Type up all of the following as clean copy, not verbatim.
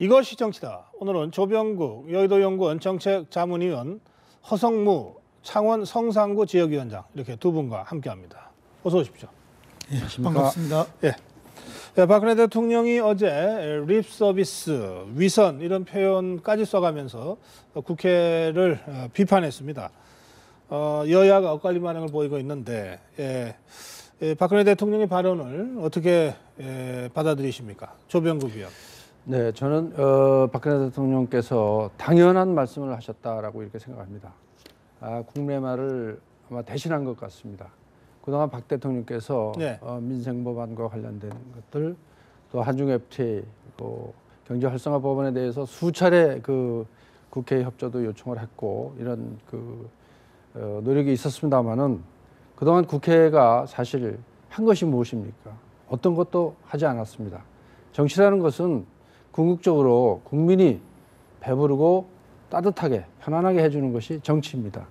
이것이 정치다. 오늘은 조병국 여의도연구원 정책자문위원, 허성무 창원 성산구 지역위원장 이렇게 두 분과 함께합니다. 어서 오십시오. 예, 반갑습니다. 예. 네, 박근혜 대통령이 어제 립 서비스, 위선 이런 표현까지 써가면서 국회를 비판했습니다. 여야가 엇갈린 반응을 보이고 있는데 박근혜 대통령의 발언을 어떻게 받아들이십니까? 조병국 위원. 네, 저는 박근혜 대통령께서 당연한 말씀을 하셨다라고 이렇게 생각합니다. 국민의 말을 아마 대신한 것 같습니다. 그동안 박 대통령께서 네. 민생법안과 관련된 것들, 또 한중 FTA, 또 경제 활성화 법안에 대해서 수차례 그 국회 협조도 요청을 했고 이런 노력이 있었습니다만은 그동안 국회가 사실 한 것이 무엇입니까? 어떤 것도 하지 않았습니다. 정치라는 것은 궁극적으로 국민이 배부르고 따뜻하게 편안하게 해주는 것이 정치입니다.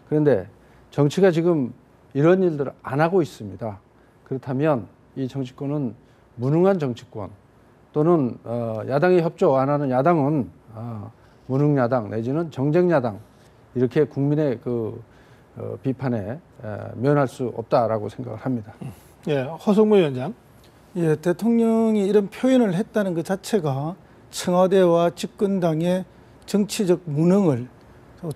그런데 정치가 지금 이런 일들을 안 하고 있습니다. 그렇다면 이 정치권은 무능한 정치권, 또는 야당이 협조 안 하는 야당은 무능야당 내지는 정쟁야당, 이렇게 국민의 비판에 면할 수 없다라고 생각을 합니다. 예, 허성무 위원장. 예, 대통령이 이런 표현을 했다는 것 자체가 청와대와 집권당의 정치적 무능을,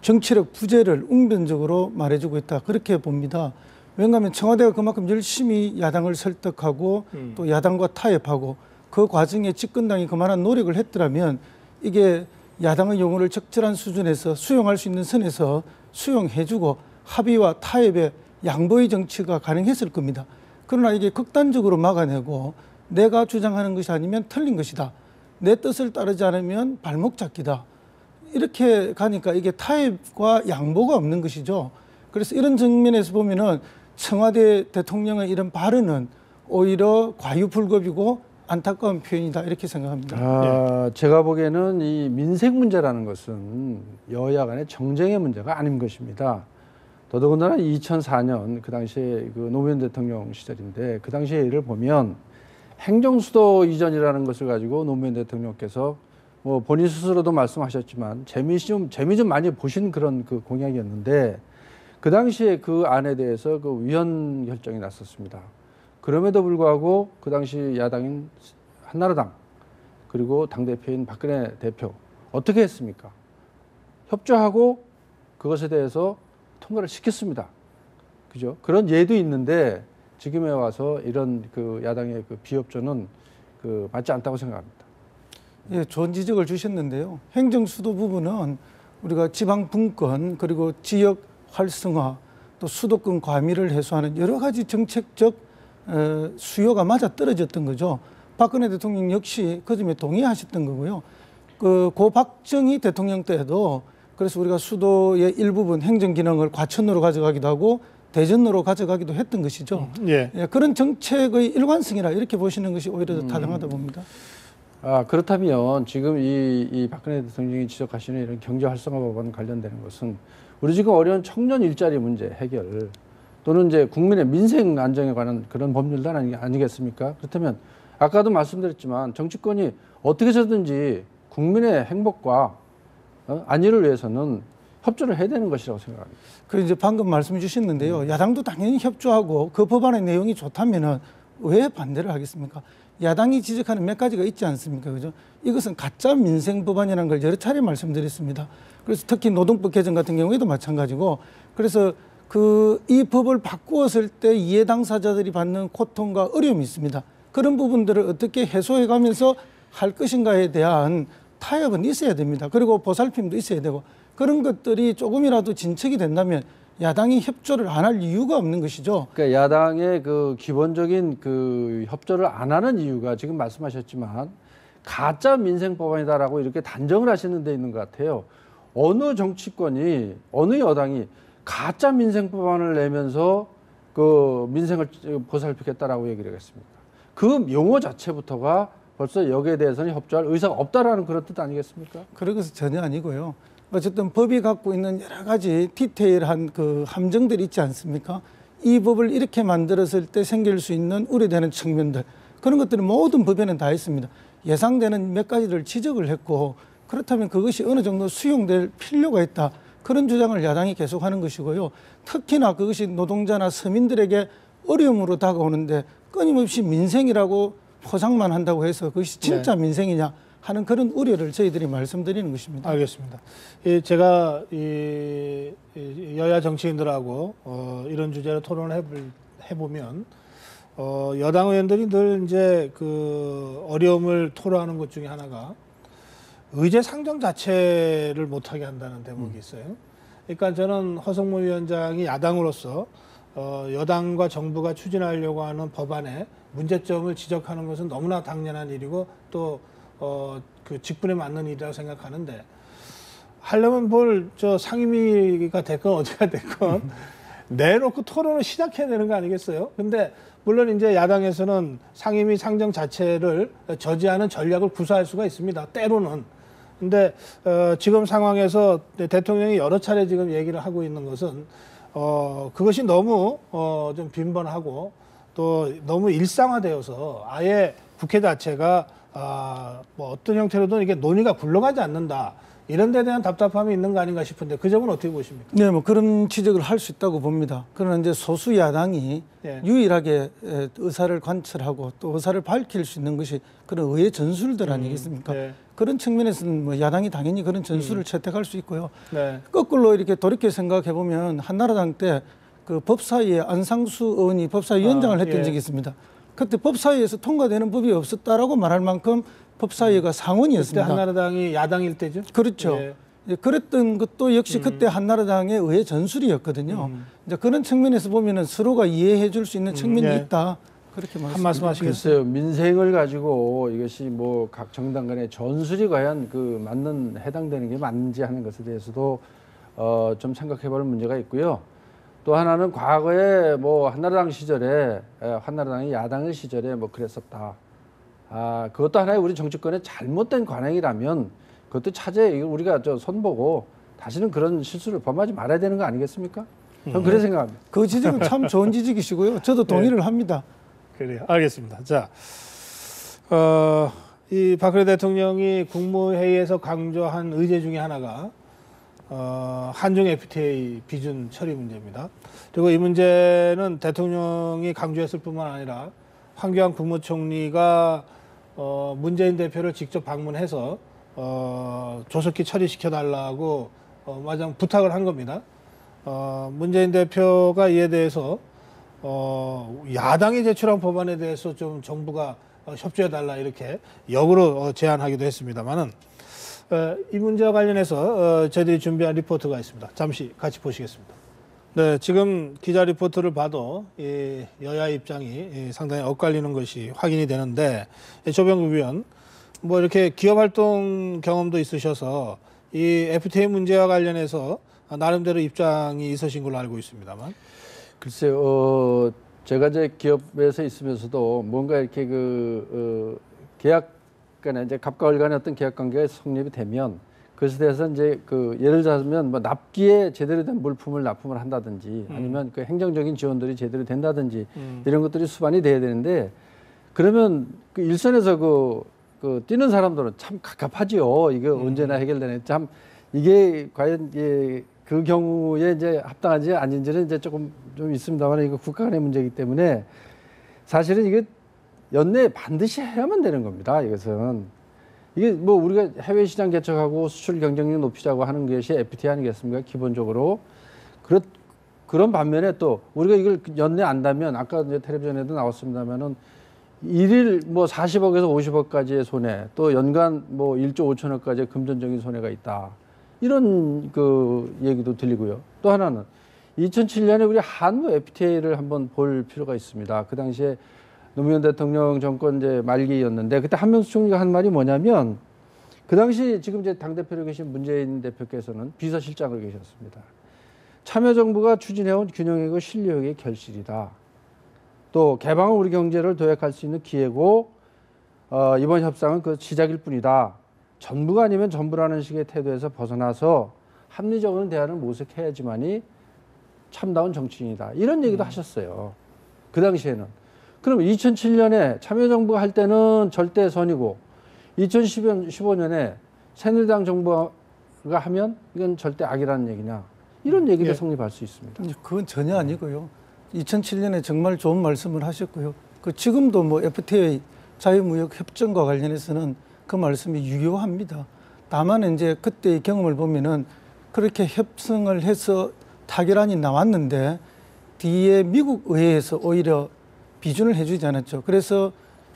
정치력 부재를 웅변적으로 말해주고 있다, 그렇게 봅니다. 왜냐하면 청와대가 그만큼 열심히 야당을 설득하고 또 야당과 타협하고 그 과정에 집권당이 그만한 노력을 했더라면 이게 야당의 용어를 적절한 수준에서 수용할 수 있는 선에서 수용해주고 합의와 타협의 양보의 정치가 가능했을 겁니다. 그러나 이게 극단적으로 막아내고 내가 주장하는 것이 아니면 틀린 것이다, 내 뜻을 따르지 않으면 발목 잡기다, 이렇게 가니까 이게 타협과 양보가 없는 것이죠. 그래서 이런 측면에서 보면은 청와대 대통령의 이런 발언은 오히려 과유불급이고 안타까운 표현이다, 이렇게 생각합니다. 제가 보기에는 이 민생 문제라는 것은 여야 간의 정쟁의 문제가 아닌 것입니다. 더더군다나 2004년 그 당시에 노무현 대통령 시절인데, 그 당시의 일을 보면 행정수도 이전이라는 것을 가지고 노무현 대통령께서 뭐 본인 스스로도 말씀하셨지만 재미 좀 많이 보신 그런 공약이었는데, 그 당시에 그 안에 대해서 위헌 결정이 났었습니다. 그럼에도 불구하고 그 당시 야당인 한나라당, 그리고 당대표인 박근혜 대표 어떻게 했습니까? 협조하고 그것에 대해서 통과를 시켰습니다. 그죠? 그런 예도 있는데 지금에 와서 이런 야당의 비협조는 맞지 않다고 생각합니다. 예, 좋은 지적을 주셨는데요. 행정수도 부분은 우리가 지방 분권, 그리고 지역 활성화, 또 수도권 과밀을 해소하는 여러 가지 정책적 수요가 맞아떨어졌던 거죠. 박근혜 대통령 역시 그 점에 동의하셨던 거고요. 고 박정희 대통령 때도 그래서 우리가 수도의 일부분 행정 기능을 과천으로 가져가기도 하고 대전으로 가져가기도 했던 것이죠. 예. 예, 그런 정책의 일관성이라 이렇게 보시는 것이 오히려 더 타당하다 봅니다. 그렇다면 지금 이 박근혜 대통령이 지적하시는 이런 경제 활성화 법안 관련되는 것은 우리 지금 어려운 청년 일자리 문제 해결, 또는 이제 국민의 민생 안정에 관한 그런 법률들 아니겠습니까? 그렇다면 아까도 말씀드렸지만 정치권이 어떻게 해서든지 국민의 행복과 안위를 위해서는 협조를 해야 되는 것이라고 생각합니다. 이제 방금 말씀 주셨는데요. 야당도 당연히 협조하고 그 법안의 내용이 좋다면은 왜 반대를 하겠습니까? 야당이 지적하는 몇 가지가 있지 않습니까? 그죠? 이것은 가짜 민생 법안이라는 걸 여러 차례 말씀드렸습니다. 그래서 특히 노동법 개정 같은 경우에도 마찬가지고, 그래서 이 법을 바꾸었을 때 이해 당사자들이 받는 고통과 어려움이 있습니다. 그런 부분들을 어떻게 해소해 가면서 할 것인가에 대한 타협은 있어야 됩니다. 그리고 보살핌도 있어야 되고, 그런 것들이 조금이라도 진척이 된다면 야당이 협조를 안 할 이유가 없는 것이죠. 그러니까 야당의 기본적인 협조를 안 하는 이유가 지금 말씀하셨지만 가짜 민생 법안이다라고 이렇게 단정을 하시는 데 있는 것 같아요. 어느 정치권이, 어느 여당이 가짜 민생 법안을 내면서 민생을 보살피겠다라고 얘기를 하겠습니까? 그 용어 자체부터가 벌써 여기에 대해서는 협조할 의사가 없다라는 그런 뜻 아니겠습니까? 그런 것은 전혀 아니고요. 어쨌든 법이 갖고 있는 여러 가지 디테일한 함정들이 있지 않습니까? 이 법을 이렇게 만들었을 때 생길 수 있는 우려되는 측면들, 그런 것들은 모든 법에는 다 있습니다. 예상되는 몇 가지를 지적을 했고 그렇다면 그것이 어느 정도 수용될 필요가 있다. 그런 주장을 야당이 계속하는 것이고요. 특히나 그것이 노동자나 서민들에게 어려움으로 다가오는데 끊임없이 민생이라고 포장만 한다고 해서 그것이 진짜 민생이냐 하는 그런 우려를 저희들이 말씀드리는 것입니다. 알겠습니다. 제가 여야 정치인들하고 이런 주제로 토론을 해보면 여당 의원들이 늘 이제 그 어려움을 토로하는 것 중에 하나가 의제 상정 자체를 못하게 한다는 대목이 있어요. 그러니까 저는 허성무 위원장이 야당으로서 여당과 정부가 추진하려고 하는 법안에 문제점을 지적하는 것은 너무나 당연한 일이고 또 그 직분에 맞는 일이라고 생각하는데 하려면 뭘 상임위가 됐건 어디가 됐건 내놓고 토론을 시작해야 되는 거 아니겠어요? 근데 물론 이제 야당에서는 상임위 상정 자체를 저지하는 전략을 구사할 수가 있습니다. 때로는. 근데 지금 상황에서 대통령이 여러 차례 지금 얘기를 하고 있는 것은 그것이 너무 좀 빈번하고 또 너무 일상화되어서 아예 국회 자체가 뭐 어떤 형태로든 이게 논의가 굴러가지 않는다. 이런 데 대한 답답함이 있는 거 아닌가 싶은데 그 점은 어떻게 보십니까? 네, 뭐 그런 지적을 할 수 있다고 봅니다. 그러나 이제 소수 야당이 유일하게 의사를 관철하고 또 의사를 밝힐 수 있는 것이 그런 의회 전술들 아니겠습니까? 그런 측면에서는 뭐 야당이 당연히 그런 전술을 채택할 수 있고요. 거꾸로 이렇게 돌이켜 생각해 보면 한나라당 때 그 법사위에 안상수 의원이 법사위원장을 했던 적이 있습니다. 그때 법사위에서 통과되는 법이 없었다라고 말할 만큼 법사위가 상원이었습니다. 그때 한나라당이 야당일 때죠? 그렇죠. 그랬던 것도 역시 그때 한나라당의 의회 전술이었거든요. 이제 그런 측면에서 보면은 서로가 이해해 줄 수 있는 측면이 있다. 그렇게 한 말씀 하시겠어요? 글쎄요. 민생을 가지고 이것이 뭐 각 정당 간의 전술이 과연 그 맞는 해당되는 게 맞는지 하는 것에 대해서도 좀 생각해 볼 문제가 있고요. 또 하나는 과거에 뭐 한나라당 시절에 한나라당이 야당의 시절에 뭐 그랬었다. 그것도 하나의 우리 정치권의 잘못된 관행이라면 그것도 차제에 우리가 손보고 다시는 그런 실수를 범하지 말아야 되는 거 아니겠습니까? 저는 그렇게 생각합니다. 그 지적은 참 좋은 지적이시고요. 저도 동의를 합니다. 그래요. 알겠습니다. 자, 이 박근혜 대통령이 국무회의에서 강조한 의제 중에 하나가 한중 FTA 비준 처리 문제입니다. 그리고 이 문제는 대통령이 강조했을 뿐만 아니라 황교안 국무총리가 문재인 대표를 직접 방문해서 조속히 처리시켜달라고 마냥 부탁을 한 겁니다. 문재인 대표가 이에 대해서 야당이 제출한 법안에 대해서 좀 정부가 협조해달라 이렇게 역으로 제안하기도 했습니다만은 이 문제와 관련해서 저희들이 준비한 리포트가 있습니다. 잠시 같이 보시겠습니다. 네, 지금 기자 리포트를 봐도 이 여야 입장이 상당히 엇갈리는 것이 확인이 되는데 조병국 위원, 뭐 이렇게 기업 활동 경험도 있으셔서 이 FTA 문제와 관련해서 나름대로 입장이 있으신 걸로 알고 있습니다만. 글쎄요, 제가 이제 기업에서 있으면서도 뭔가 이렇게 계약 간에 이제 갑과 을 간의 어떤 계약 관계가 성립이 되면 그것에 대해서 이제 예를 들자면 뭐 납기에 제대로 된 물품을 납품을 한다든지 아니면 그 행정적인 지원들이 제대로 된다든지 이런 것들이 수반이 돼야 되는데 그러면 그 일선에서 뛰는 사람들은 참 갑갑하지요. 이게 언제나 해결되네. 참 이게 과연 그 경우에 이제 합당한지 아닌지는 이제 좀 있습니다만 이거 국가 간의 문제이기 때문에 사실은 이게 연내에 반드시 해야만 되는 겁니다. 이것은 이게 뭐 우리가 해외 시장 개척하고 수출 경쟁력 높이자고 하는 것이 FTA 아니겠습니까? 기본적으로 그런 반면에 또 우리가 이걸 연내 안다면 아까 이제 텔레비전에도 나왔습니다만은 일일 뭐 40억에서 50억까지의 손해, 또 연간 뭐 1조 5천억까지의 금전적인 손해가 있다. 이런 얘기도 들리고요. 또 하나는 2007년에 우리 한우 FTA를 한번 볼 필요가 있습니다. 그 당시에 노무현 대통령 정권 이제 말기였는데 그때 한명수 총리가 한 말이 뭐냐면 그 당시 지금 이제 당대표로 계신 문재인 대표께서는 비서실장으로 계셨습니다. 참여정부가 추진해온 균형이고 신뢰의 결실이다. 또 개방은 우리 경제를 도약할 수 있는 기회고 이번 협상은 그 시작일 뿐이다. 전부가 아니면 전부라는 식의 태도에서 벗어나서 합리적으로 대화를 모색해야지만이 참다운 정치인이다. 이런 얘기도 하셨어요. 그 당시에는. 그럼 2007년에 참여정부가 할 때는 절대선이고 2015년에 새누리당 정부가 하면 이건 절대 악이라는 얘기냐 이런 얘기도 예. 성립할 수 있습니다. 그건 전혀 아니고요. 2007년에 정말 좋은 말씀을 하셨고요. 그 지금도 뭐 FTA 자유무역 협정과 관련해서는 그 말씀이 유효합니다. 다만 이제 그때의 경험을 보면은 그렇게 협상을 해서 타결안이 나왔는데 뒤에 미국 의회에서 오히려 비준을 해주지 않았죠. 그래서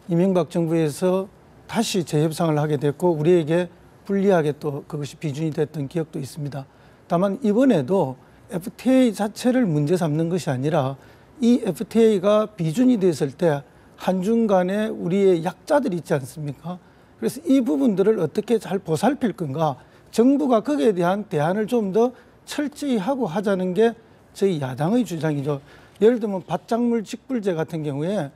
이명박 정부에서 다시 재협상을 하게 됐고 우리에게 불리하게 또 그것이 비준이 됐던 기억도 있습니다. 다만 이번에도 FTA 자체를 문제 삼는 것이 아니라 이 FTA가 비준이 됐을 때 한중 간에 우리의 약자들이 있지 않습니까? 그래서 이 부분들을 어떻게 잘 보살필 건가, 정부가 거기에 대한 대안을 좀 더 철저히 하고 하자는 게 저희 야당의 주장이죠. 예를 들면 밭작물 직불제 같은 경우에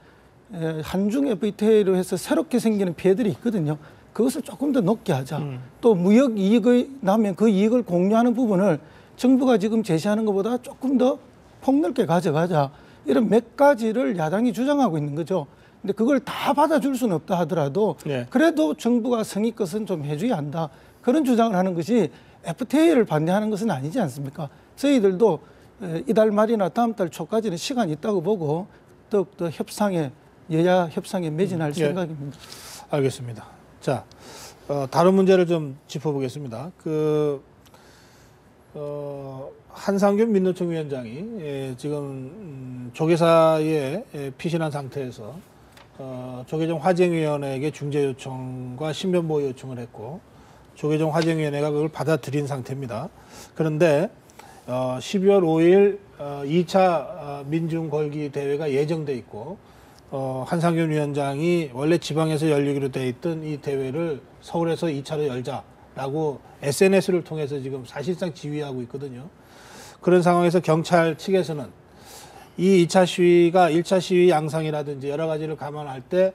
한중 FTA로 해서 새롭게 생기는 피해들이 있거든요. 그것을 조금 더 높게 하자. 또 무역 이익이 나면 그 이익을 공유하는 부분을 정부가 지금 제시하는 것보다 조금 더 폭넓게 가져가자. 이런 몇 가지를 야당이 주장하고 있는 거죠. 근데 그걸 다 받아줄 수는 없다 하더라도 네. 그래도 정부가 성의껏은 좀 해줘야 한다. 그런 주장을 하는 것이 FTA를 반대하는 것은 아니지 않습니까? 저희들도 이달 말이나 다음 달 초까지는 시간이 있다고 보고 더욱더 협상에 여야 협상에 매진할 생각입니다. 알겠습니다. 자, 다른 문제를 좀 짚어보겠습니다. 한상균 민노총 위원장이 지금 조계사에 피신한 상태에서 조계종 화쟁위원회에게 중재 요청과 신변보호 요청을 했고 조계종 화쟁위원회가 그걸 받아들인 상태입니다. 그런데 12월 5일 2차 민중걸기 대회가 예정돼 있고 한상균 위원장이 원래 지방에서 열리기로 돼 있던 이 대회를 서울에서 2차로 열자라고 SNS를 통해서 지금 사실상 지휘하고 있거든요. 그런 상황에서 경찰 측에서는 이 2차 시위가 1차 시위 양상이라든지 여러 가지를 감안할 때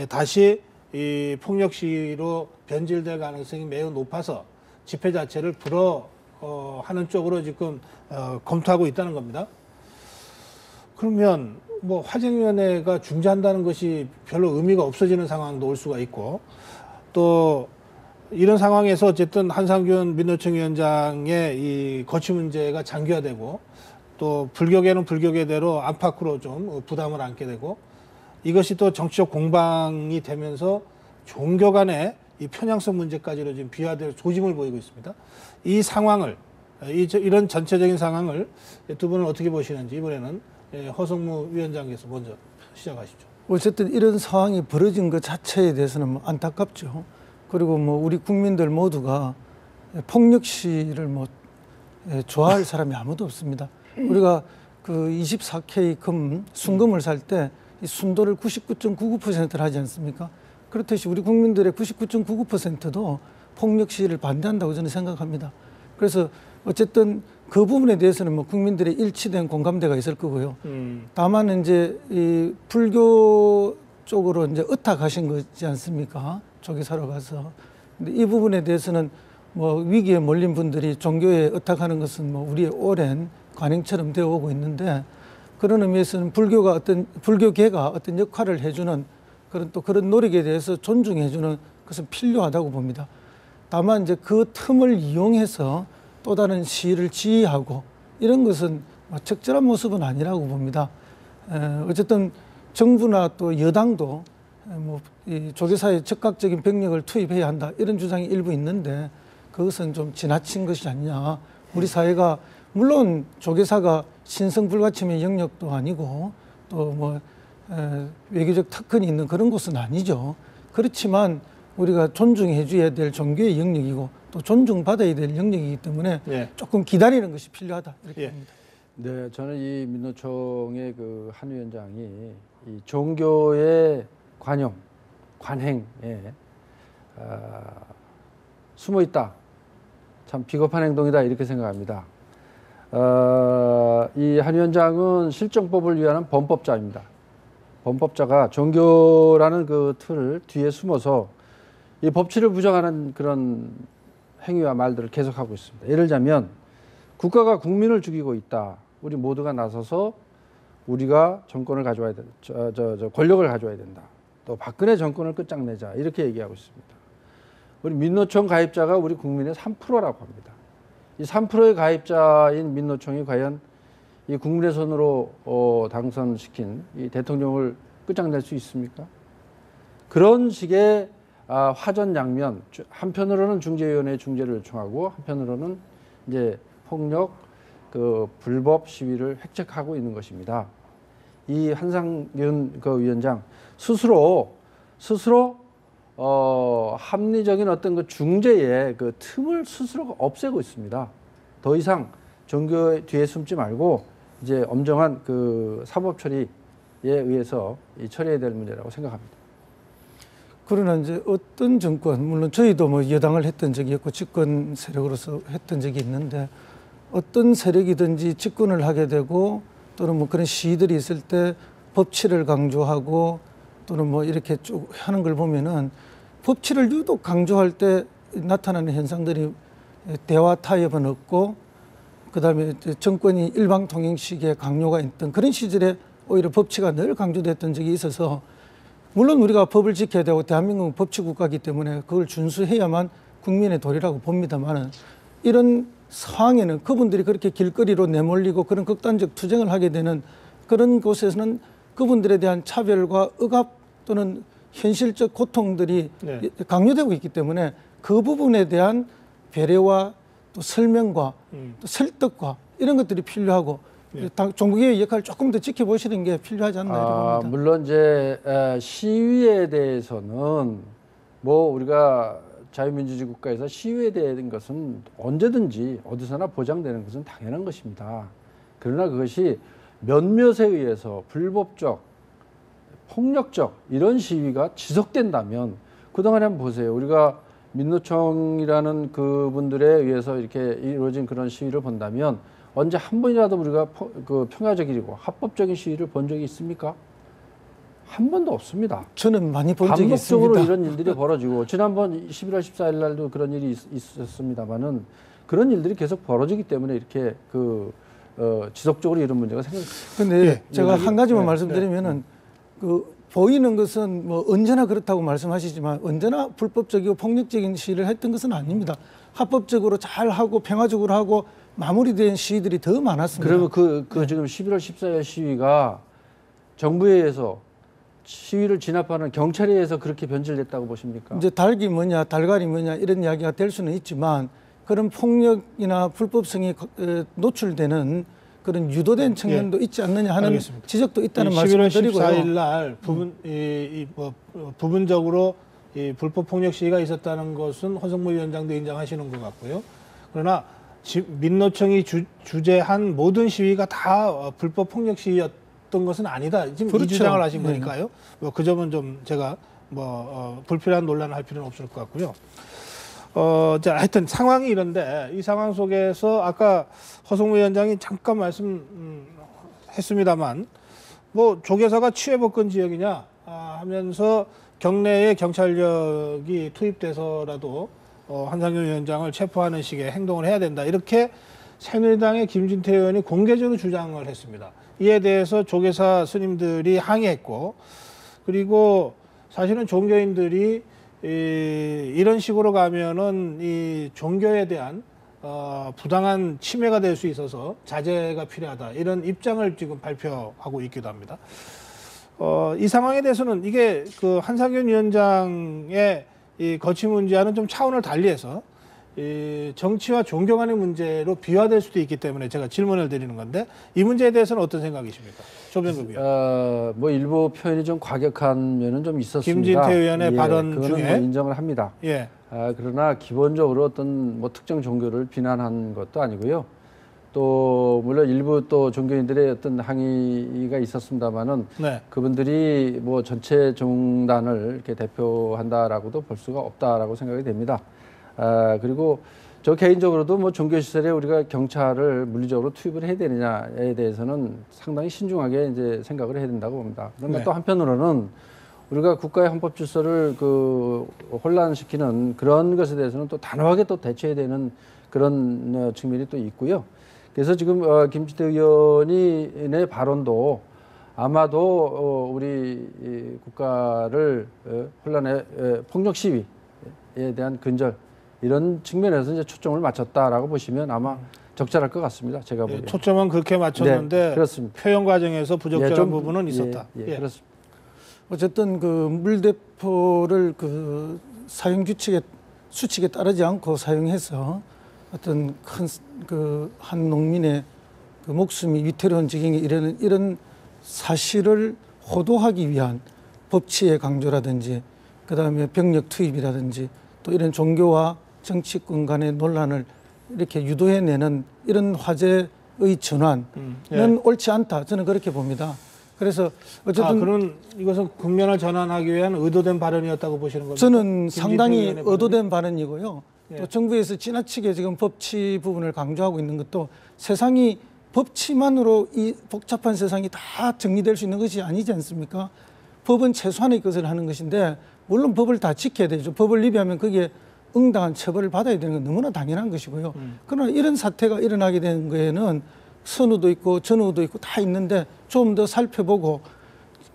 다시 이 폭력 시위로 변질될 가능성이 매우 높아서 집회 자체를 하는 쪽으로 지금 검토하고 있다는 겁니다. 그러면 뭐 화쟁위원회가 중재한다는 것이 별로 의미가 없어지는 상황도 올 수가 있고 또 이런 상황에서 어쨌든 한상균 민노총 위원장의 이 거취 문제가 장기화되고 또 불교계는 불교계대로 안팎으로 좀 부담을 안게 되고 이것이 또 정치적 공방이 되면서 종교 간의 이 편향성 문제까지로 지금 비화될 조짐을 보이고 있습니다. 이 상황을 이런 전체적인 상황을 두 분은 어떻게 보시는지 이번에는 허성무 위원장께서 먼저 시작하시죠. 어쨌든 이런 상황이 벌어진 것 자체에 대해서는 뭐 안타깝죠. 그리고 뭐 우리 국민들 모두가 폭력 시를 뭐 좋아할 사람이 아무도 없습니다. 우리가 그 24K 금 순금을 살 때 이 순도를 99.99%를 하지 않습니까? 그렇듯이 우리 국민들의 99.99%도 폭력 시위를 반대한다고 저는 생각합니다. 그래서 어쨌든 그 부분에 대해서는 뭐 국민들의 일치된 공감대가 있을 거고요. 다만 이제 이 불교 쪽으로 이제 의탁하신 거지 않습니까? 조계사로 가서. 근데 이 부분에 대해서는 뭐 위기에 몰린 분들이 종교에 의탁하는 것은 뭐 우리의 오랜 관행처럼 되어 오고 있는데 그런 의미에서는 불교계가 어떤 역할을 해주는 그런 노력에 대해서 존중해주는 것은 필요하다고 봅니다. 다만 이제 그 틈을 이용해서 또 다른 시위를 지휘하고 이런 것은 적절한 모습은 아니라고 봅니다. 어쨌든 정부나 또 여당도 이 조계사에 적극적인 병력을 투입해야 한다 이런 주장이 일부 있는데 그것은 좀 지나친 것이 아니냐. 우리 사회가 물론 조계사가 신성불가침의 영역도 아니고 또 뭐 외교적 특권이 있는 그런 곳은 아니죠. 그렇지만 우리가 존중해 줘야 될 종교의 영역이고 또 존중받아야 될 영역이기 때문에 조금 기다리는 것이 필요하다 이렇게 봅니다. 네, 저는 이 민노총의 그 한 위원장이 이 종교의 관행에 숨어 있다. 참 비겁한 행동이다 이렇게 생각합니다. 이 한 위원장은 실정법을 위한 범법자입니다. 범법자가 종교라는 그 틀을 뒤에 숨어서 이 법치를 부정하는 그런 행위와 말들을 계속하고 있습니다. 예를 들자면 국가가 국민을 죽이고 있다. 우리 모두가 나서서 우리가 정권을 가져와야 된다. 권력을 가져와야 된다. 또 박근혜 정권을 끝장내자. 이렇게 얘기하고 있습니다. 우리 민노총 가입자가 우리 국민의 3%라고 합니다. 이 3%의 가입자인 민노총이 과연 이 국민의 손으로 당선시킨 이 대통령을 끝장낼 수 있습니까? 그런 식의 화전양면, 한편으로는 중재위원회 중재를 요청하고 한편으로는 이제 폭력 그 불법 시위를 획책하고 있는 것입니다. 이 한상균 그 위원장 스스로 합리적인 어떤 그 중재의 그 틈을 스스로 없애고 있습니다. 더 이상 종교 뒤에 숨지 말고 이제 엄정한 그 사법 처리에 의해서 이 처리해야 될 문제라고 생각합니다. 그러나 이제 어떤 정권, 물론 저희도 뭐 여당을 했던 적이 있고 집권 세력으로서 했던 적이 있는데 어떤 세력이든지 집권을 하게 되고 또는 뭐 그런 시위들이 있을 때 법치를 강조하고 또는 뭐 이렇게 쭉 하는 걸 보면은 법치를 유독 강조할 때 나타나는 현상들이 대화 타협은 없고 그다음에 정권이 일방통행식의 강요가 있던 그런 시절에 오히려 법치가 늘 강조됐던 적이 있어서 물론 우리가 법을 지켜야 되고 대한민국은 법치국가이기 때문에 그걸 준수해야만 국민의 도리라고 봅니다만은 이런 상황에는 그분들이 그렇게 길거리로 내몰리고 그런 극단적 투쟁을 하게 되는 그런 곳에서는 그분들에 대한 차별과 억압 또는 현실적 고통들이 네. 강요되고 있기 때문에 그 부분에 대한 배려와 또 설명과 또 설득과 이런 것들이 필요하고 정부의 역할을 조금 더 지켜보시는 게 필요하지 않나 이렇게 봅니다. 물론 이제 시위에 대해서는 뭐 우리가 자유민주주의 국가에서 시위에 대한 것은 언제든지 어디서나 보장되는 것은 당연한 것입니다. 그러나 그것이 몇몇에 의해서 불법적, 폭력적 이런 시위가 지속된다면 그동안에 한번 보세요. 우리가 민노총이라는 그분들에 의해서 이렇게 이루어진 그런 시위를 본다면 언제 한 번이라도 우리가 그 평화적이고 합법적인 시위를 본 적이 있습니까? 한 번도 없습니다. 저는 많이 본 적이 반복적으로 있습니다. 이런 일들이 벌어지고 지난번 11월 14일 날도 그런 일이 있었습니다만은 그런 일들이 계속 벌어지기 때문에 이렇게 지속적으로 이런 문제가 생깁니다. 근데 제가 한 가지만 네, 말씀드리면은 그 보이는 것은 뭐 언제나 그렇다고 말씀하시지만 언제나 불법적이고 폭력적인 시위를 했던 것은 아닙니다. 합법적으로 잘 하고 평화적으로 하고 마무리된 시위들이 더 많았습니다. 그러면 지금 11월 14일 시위가 정부에 의해서 시위를 진압하는 경찰에 의해서 그렇게 변질됐다고 보십니까? 이제 닭이 뭐냐, 달걀이 뭐냐 이런 이야기가 될 수는 있지만 그런 폭력이나 불법성이 노출되는 그런 유도된 측면도 있지 않느냐 하는 알겠습니다. 지적도 있다는 말씀을 11월 드리고요. 14일 날 부분적으로 이 불법 폭력 시위가 있었다는 것은 허성무 위원장도 인정하시는 것 같고요. 그러나 민노총이 주재한 모든 시위가 다 불법 폭력 시위였던 것은 아니다. 지금 그렇죠. 이 주장을 하신 네. 거니까요. 뭐 그 점은 좀 제가 불필요한 논란을 할 필요는 없을 것 같고요. 자, 하여튼 상황이 이런데 이 상황 속에서 아까 허성무 위원장이 잠깐 말씀했습니다만 뭐 조계사가 취해복권 지역이냐 하면서 경내에 경찰력이 투입돼서라도 한상균 위원장을 체포하는 식의 행동을 해야 된다. 이렇게 새누리당의 김진태 의원이 공개적으로 주장을 했습니다. 이에 대해서 조계사 스님들이 항의했고 그리고 사실은 종교인들이 이런 식으로 가면은 이 종교에 대한 부당한 침해가 될 수 있어서 자제가 필요하다. 이런 입장을 지금 발표하고 있기도 합니다. 이 상황에 대해서는 이게 그 한상균 위원장의 이 거취 문제와는 좀 차원을 달리해서 이 정치와 종교 간의 문제로 비화될 수도 있기 때문에 제가 질문을 드리는 건데 이 문제에 대해서는 어떤 생각이십니까? 조병국 의원. 뭐 일부 표현이 좀 과격한 면은 좀 있었습니다. 김진태 의원의 발언 그거는 중에 뭐 인정을 합니다. 예. 그러나 기본적으로 어떤 뭐 특정 종교를 비난한 것도 아니고요. 또 물론 일부 또 종교인들의 어떤 항의가 있었습니다만은 네. 그분들이 뭐 전체 종단을 이렇게 대표한다라고도 볼 수가 없다라고 생각이 됩니다. 그리고 저 개인적으로도 뭐 종교시설에 우리가 경찰을 물리적으로 투입을 해야 되느냐에 대해서는 상당히 신중하게 이제 생각을 해야 된다고 봅니다. 그런데 네. 또 한편으로는 우리가 국가의 헌법 질서를 혼란시키는 그런 것에 대해서는 또 단호하게 또 대처해야 되는 그런 측면이 또 있고요. 그래서 지금 김진태 의원의 발언도 아마도 우리 국가를 혼란의 폭력 시위 대한 근절 이런 측면에서 이제 초점을 맞췄다라고 보시면 아마 적절할 것 같습니다. 제가 예, 보기에. 초점은 그렇게 맞췄는데 네, 그렇습니다. 표현 과정에서 부적절한 좀, 부분은 있었다. 예. 그렇습니다. 어쨌든 그 물대포를 그 사용 수칙에 따르지 않고 사용해서 어떤 큰 그 한 농민의 그 목숨이 위태로운 지경에 이르는 이런 사실을 호도하기 위한 법치의 강조라든지 그다음에 병력 투입이라든지 또 이런 종교와 정치권 간의 논란을 이렇게 유도해내는 이런 화제의 전환은 예. 옳지 않다. 저는 그렇게 봅니다. 그래서 어쨌든 그런 이것은 국면을 전환하기 위한 의도된 발언이었다고 보시는 겁니까? 저는 김진태 상당히 의원의 의도된 발언이고요. 예. 또 정부에서 지나치게 지금 법치 부분을 강조하고 있는 것도 세상이 법치만으로 이 복잡한 세상이 다 정리될 수 있는 것이 아니지 않습니까? 법은 최소한의 것을 하는 것인데 물론 법을 다 지켜야 되죠. 법을 위배하면 거기에 응당한 처벌을 받아야 되는 건 너무나 당연한 것이고요. 그러나 이런 사태가 일어나게 된 거에는 선우도 있고 전우도 있고 다 있는데 좀 더 살펴보고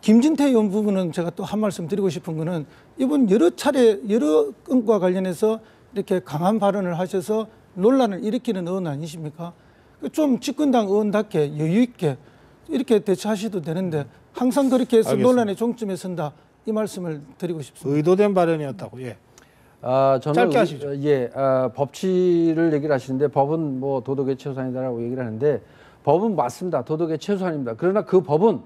김진태 의원 부분은 제가 또 한 말씀 드리고 싶은 거는 이번 여러 차례 여러 건과 관련해서 이렇게 강한 발언을 하셔서 논란을 일으키는 의원 아니십니까? 좀 집권당 의원답게 여유 있게 이렇게 대처하셔도 되는데 항상 그렇게 해서 알겠습니다. 논란의 종점에 선다 이 말씀을 드리고 싶습니다. 의도된 발언이었다고. 예. 저는 짧게 하시죠. 법치를 얘기를 하시는데 법은 뭐 도덕의 최소한이다라고 얘기를 하는데 법은 맞습니다. 도덕의 최소한입니다. 그러나 그 법은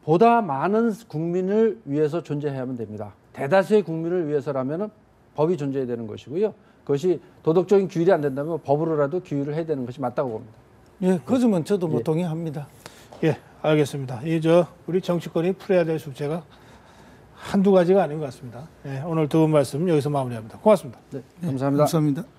보다 많은 국민을 위해서 존재해야만 됩니다. 대다수의 국민을 위해서라면 법이 존재해야 되는 것이고요. 그것이 도덕적인 규율이 안 된다면 법으로라도 규율을 해야 되는 것이 맞다고 봅니다. 예, 그 점은 저도 뭐 예. 동의합니다. 예, 알겠습니다. 우리 정치권이 풀어야 될 숙제가 한두 가지가 아닌 것 같습니다. 예, 오늘 두 분 말씀 여기서 마무리합니다. 고맙습니다. 네, 감사합니다. 감사합니다.